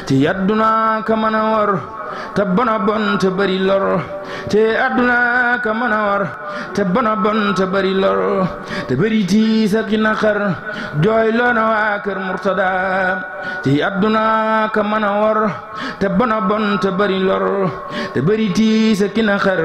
ci àdduna ka mën a war te bona bon te bari lor te àdduna ka mën a war te bona bon te bari lor te bari tiis ak naqar jooy loo na waa kër Murtada te àdduna ka mën a war te bona bon te bari lor te bari tiis ak naqar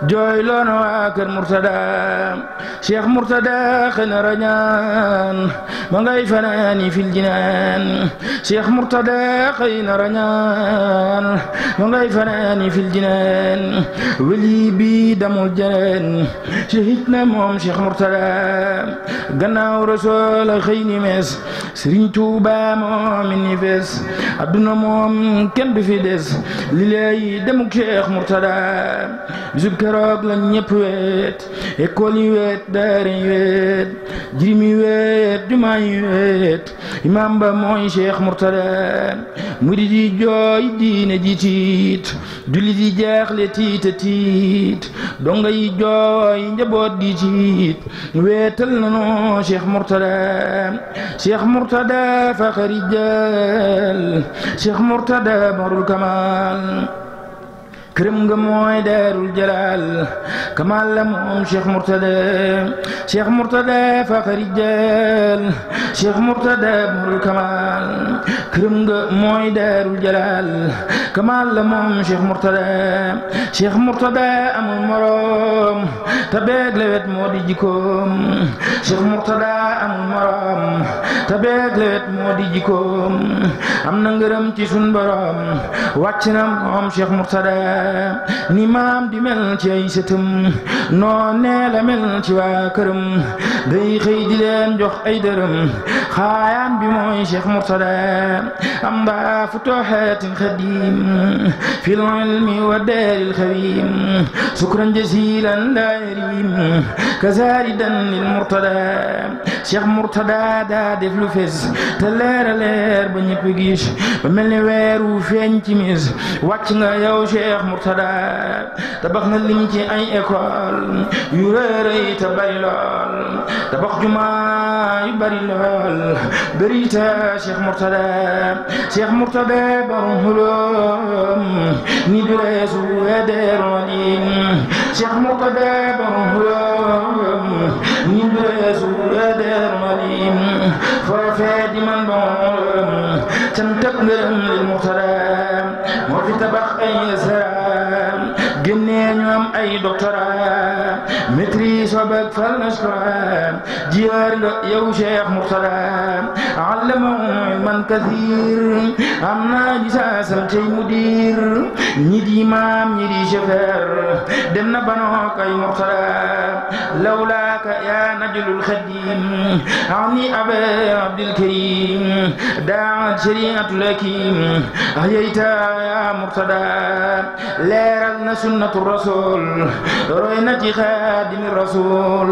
jooy loo na waa kër Murtada Cheikh Murtada xëy na rañaan ma ngay fanaani fil jinaan Cheikh Murtada xëy na rañaan ma ngay fanaani fil jinaan wali bi damul janeen shahid na moom Cheikh Murtada gannaaw rasul xëy ni mees Sëriñ Tuuba moom ni fees adduna moom kenn du fi des li lay demuk Cheikh Murtada bisub keroog la ñëpp weet école yi weet daara yi weet jirim yi weet jumaa yi weet imam ba mooy Cheikh Murtada murid yi jooy diine ji tiit jullit yi jaaxle tiita tiit donga yi jooy njaboot gi tiit weetal nanu Cheikh Murtada faxari jal Cheikh Murtada marul kamal këram nga mooy daarul jalal kamal la moom Cheikh Murtada faxari jal Cheikh Murtada marul kamal këram nga mooy daarul jalal kamal la moom Cheikh Murtada amul morom tabeeg lewet moo di jikkoom Cheikh Murtada amul morom tabeeg lewet moo di jikkoom am na ngërëm ci sun borom wàcc na moom Cheikh Murtada ni maam di mel ci ay sëtëm noon nee la mel ci waa këram day xëy di leen jox ay dërëm xaayaan bi mooy Cheikh Murtada am daa futuhaatin xadim fil ilmi wa daaril xawim sukran jasilan la yarim kazaridan lil Murtada Cheikh Murtada daa def lu fees te leer a leer ba ñëpp gis ba mel ni weeru feeñ ci mis wàcc nga yow Cheikh Murtada tabax na lim ci ay école yu rëy te bari lool tabax jumaa yu bari lool bari ta Cheikh Murtada barum hulum ni dureesu ederonin Cheikh Murtada barum hulum ni dureesu ederonin foofee di man boom cantak ngërëm lil Murtada moo fi tabax ay génnee ñu am ay doctorat maîtrise wabak fal nashkura jiyaar nga yow Cheikh Murtada allamahu ilman kathir am na lisaasam cey mudir ñi di imam ñi di chauffeur dem na banook ay Murtada lawlaaka ya najlul khadim ani aba abdul karim daat shariatul hakim ahyayta ya Murtada leeral na sunnatu rasul roy na ci xaadimi rasul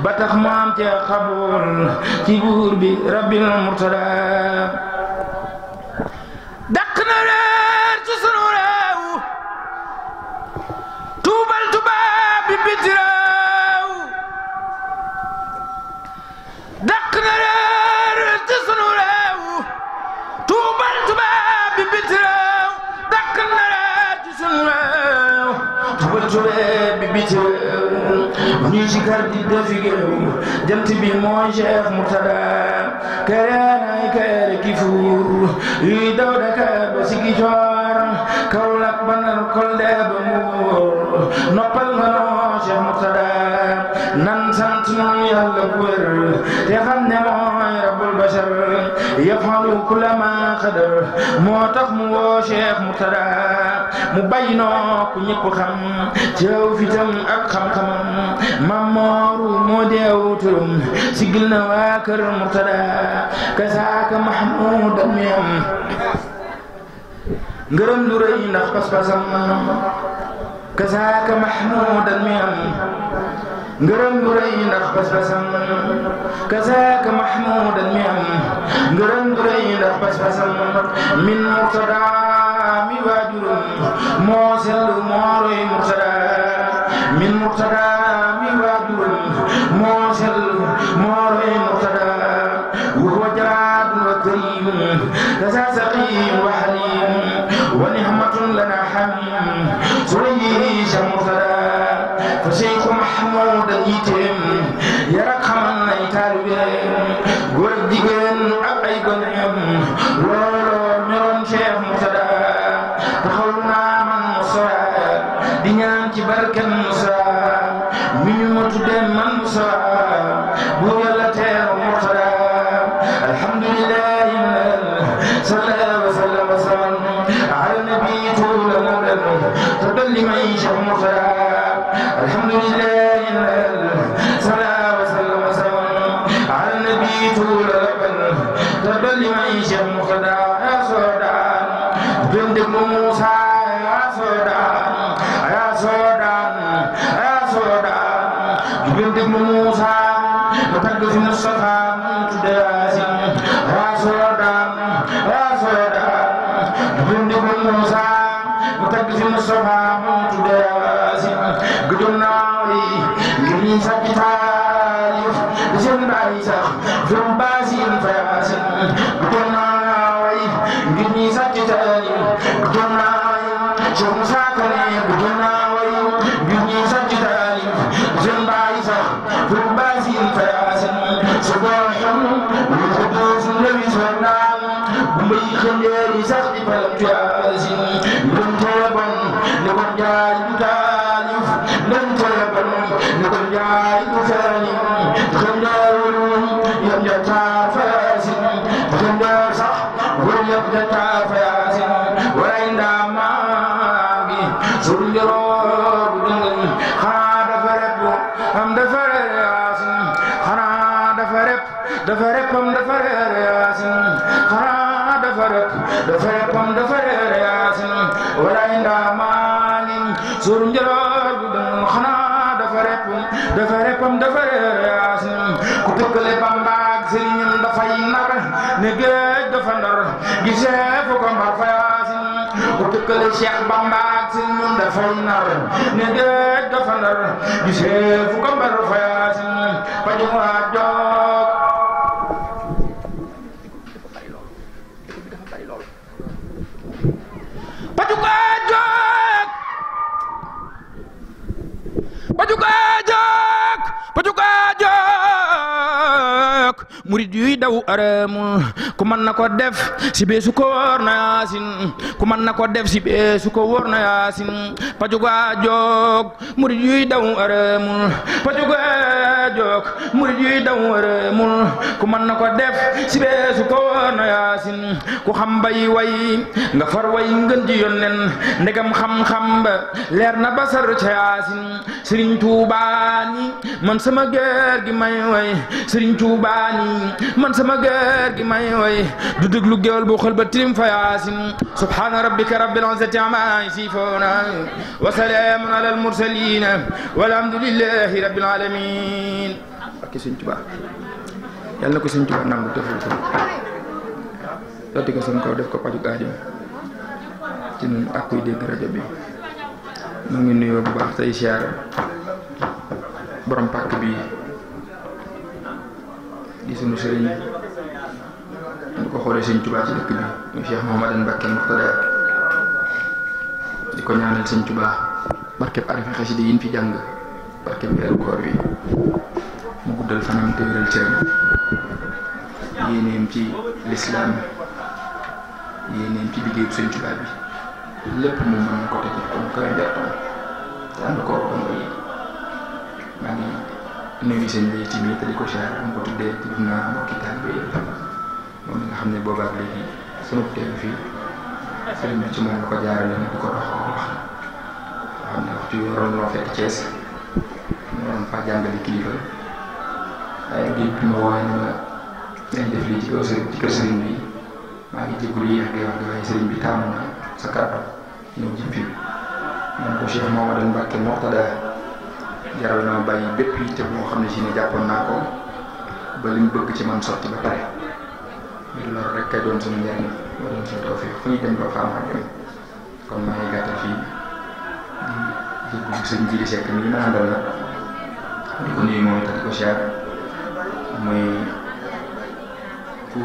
ba tax mu am ca xabul ci buur bi rabbil Murtada dàq na leer ci sunu réew tuubal tubaab bi biti réew dàq na leer ci sunu réew tuubal tubaab bi biti réew dàq na leer ci sunu réew tuubal tubaab bi biti réew ñuy ci kar di defi géew jant bi mooy Cheikh Murtada karaanay kare ki fuur yuy daw Dakar ba Sigicoor Kaolack ba Ndar Kolda ba Mbuur noppal nga noo Cheikh Murtada nan sant nun Yàlla bu wér te xam ne mooy Rabbul Bashar yafalu kulla ma qadar moo tax mu woo Cheikh Murtada mu bàyyi noo ku ñëpp xam teew fitam ak xam-xamam Mamooru moo deew turam sigil na waa kër Murtada kasaaka Mahmoud ak miyam ngërëm lu rëy ndax pas-pasam kasaaka Mahmoud ak miyam ngërëm lu rëy ndax pas-pasam kasaaka Mahmoud ak miyam ngërëm lu rëy ndax pas-pasam min Murtada mi waajuram moo sell moo roy Murtada min Murtada mi waajuram moo sell moo roy Murtada wa huwa jawaadun wa kariim kasa saqiim wa haliim doon yitteem yar ak xamal nay taalibeem góor ak jigéen ak ay goneem looloo ñoroon Cheikh Murtada taxaw naa man Moussa di ñaan ci barken Moussa mi ñu ma tuddee man Moussa bu Yàlla teeru Murtada alhamdulillahi sallallahu wa sallam ala nabi tuula nadan tadalli may Cheikh Murtada alhamdulillahi sallallahu wa sallam ala nabi tuula nadan tadalli may Cheikh Murtada ya soodaan ben déglu Moussa ya soodaan ya soodaan ya soodaan ben déglu Moussa ma tagg fi Mustafa mu tudde Yaasin ya soodaan ya soodaan ben déglu Moussa ma tagg fi Mustafa mu tudde Yaasin gëjoon naa yi ngir ñi sàkki taalif di seen baay sax from Baasin fa Yaasin gëjoon naa yi ngir ñi sàkki taalif gëjoon naa yi Cheikh Moussa Kane gëjoon naa yi ngir ñi sàkki taalif di seen baay sax from Baasin fa Yaasin sa booxam lu ko doos lewi sa naan bu mbay xëndeeri sax di palam tu Yaasin ndem teebon ne kon jaay du taalif ndem teebon ne kon jaay du taalif xëndeerul yam jataa fa Yaasin xëndeer sax wër yam jataa fa Yaasin waray ndaamaagi sur njoroor bu dëngal xanaa dafa rep am dafa reer Yaasin xanaa dafa rep am dafa reer Yaasin xanaa dafa rep am dafa reer Yaasin waray ndaamaagi sur njoroor bu dëngal xanaa dafa rep am dafa reer Yaasin ku tëkkale Bamba ak sëriñam dafay nar ne géej dafa ndar gisee fu ko mbar fa Yaasin ku tëkkale Cheikh Bamba ak sëriñam dafay nar ne géej dafa ndar gisee fu ko mbar fa Yaasin paju waa joog paju waa joog paju waa joog paju waa joog murid yuy daw aramul ku mën na ko def si beesu ko wóor na Yaasin ku mën na ko def si beesu ko wóor na Yaasin paju waa joog murid yuy daw aramul paju waa joog murid yuy daw aramul ku mën na ko def si beesu ko wóor na Yaasin ku xam bay way nga far way ngën ji yonnen ndegam xam-xam ba leer na basar ca Yaasin Sëriñ Tuubaa ni man sama geer gi may way Sëriñ Tuubaa ni man sama geer gi may way du déglu géwal bu xol ba tilim fa Yaasin subhaana rabbika rabbil izzati ammaa yasifuun wa salaamun alal mursaliin walhamdulillahi rabbil aalamiin ak Sëriñ Tuubaa yàlla na ko Sëriñ Tuubaa nangu defal ko sotti ko son kaw def ko paju aajo ci ñun ak kuy dégg rajo bi mu ngi nuyoo bu baax tey siyaare borom pàkk bi di sunu sëriñ ñu ko xoolee Sëriñ Tuubaa ci dëkk bi muy Cheikh Mouhamadan Mbacké Murtada di ko ñaanal Sëriñ Tuubaa barkeb arifa xasida yi ñu fi jàng barkeb weeru koor wi mu guddal fanam te wéral cëram yéeneem ci lislaam yéeneem ci liggéeyu Sëriñ Tuubaa bi lépp mu mën na ko teg comme koy njortam te ànd ko dongo yi maa ngi nuyu seen lay ci mi te di ko siyaare am ko tuddee ci naa mbokki taalibe yi moom mi nga xam ne boobaak léegi sunu teew fii sëriñ bi ci moom la ko jaarale di ko dox wax xam ne waxtu yu waroon loo fekk Thiès ñu waroon faa jàngale kilifa waaye géej bi ma woowee ne ma dañ def lii ci kër sëriñ bi maa ngi jégalu yéex gi wax gi waaye sëriñ bi taamu na sa kàddu ñëw jëm fii man ko Cheikh Mouhamadan Mbacké Murtada jaral na ma bàyyi bépp yitte moo xam ne si ne jàppoon naa ko ba li mu bëgg ci man sotti ba pare ngir loolu rek kay doon suñu njariñ moo doon suñu tawfeex fu ñu dem ba fa am ak dem kon maa ngi gàttal fii di jégalu sëñ Jili Seck mii ma àndal na di ko nuyu moom te di ko siyaar muy ku